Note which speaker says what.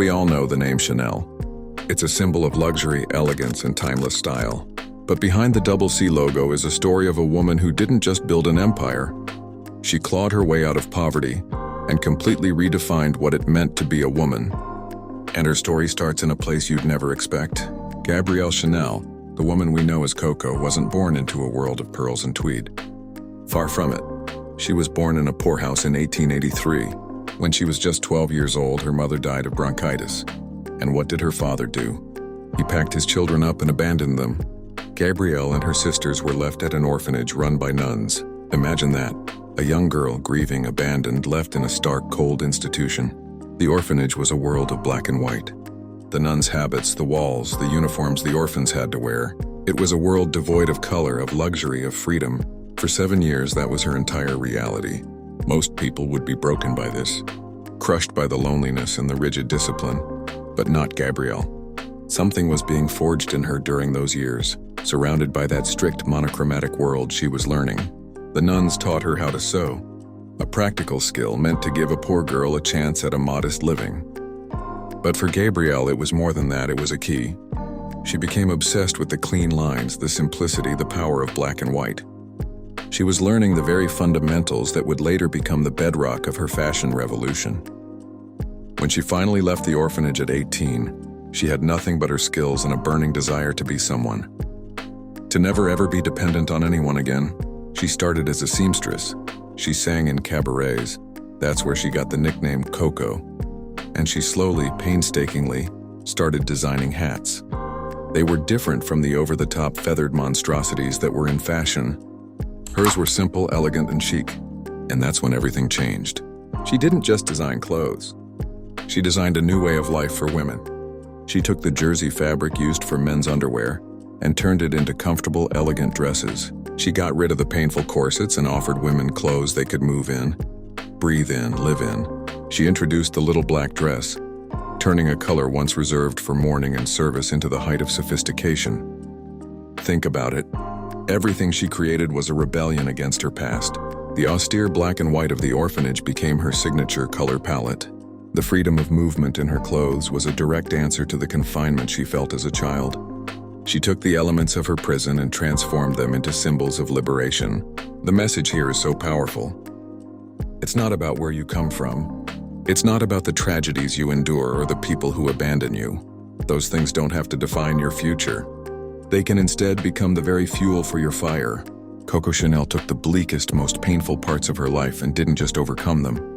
Speaker 1: we all know the name Chanel. It's a symbol of luxury, elegance, and timeless style. But behind the double C logo is a story of a woman who didn't just build an empire. She clawed her way out of poverty and completely redefined what it meant to be a woman. And her story starts in a place you'd never expect. Gabrielle Chanel, the woman we know as Coco, wasn't born into a world of pearls and tweed. Far from it. She was born in a poorhouse in 1883. When she was just 12 years old, her mother died of bronchitis. And what did her father do? He packed his children up and abandoned them. Gabrielle and her sisters were left at an orphanage run by nuns. Imagine that, a young girl grieving, abandoned, left in a stark, cold institution. The orphanage was a world of black and white. The nuns' habits, the walls, the uniforms the orphans had to wear. It was a world devoid of color, of luxury, of freedom. For 7 years, that was her entire reality. Most people would be broken by this, crushed by the loneliness and the rigid discipline. But not Gabrielle. Something was being forged in her during those years. Surrounded by that strict monochromatic world, she was learning. The nuns taught her how to sew, a practical skill meant to give a poor girl a chance at a modest living. But for Gabrielle, it was more than that. It was a key. She became obsessed with the clean lines, the simplicity, the power of black and white. She was learning the very fundamentals that would later become the bedrock of her fashion revolution. When she finally left the orphanage at 18, she had nothing but her skills and a burning desire to be someone. To never ever be dependent on anyone again. She started as a seamstress. She sang in cabarets. That's where she got the nickname Coco. And she slowly, painstakingly, started designing hats. They were different from the over-the-top feathered monstrosities that were in fashion. Hers were simple, elegant, and chic. And that's when everything changed. She didn't just design clothes. She designed a new way of life for women. She took the jersey fabric used for men's underwear and turned it into comfortable, elegant dresses. She got rid of the painful corsets and offered women clothes they could move in, breathe in, live in. She introduced the little black dress, turning a color once reserved for mourning and service into the height of sophistication. Think about it. Everything she created was a rebellion against her past. The austere black and white of the orphanage became her signature color palette. The freedom of movement in her clothes was a direct answer to the confinement she felt as a child. She took the elements of her prison and transformed them into symbols of liberation. The message here is so powerful. It's not about where you come from. It's not about the tragedies you endure or the people who abandon you. Those things don't have to define your future. They can instead become the very fuel for your fire. Coco Chanel took the bleakest, most painful parts of her life and didn't just overcome them.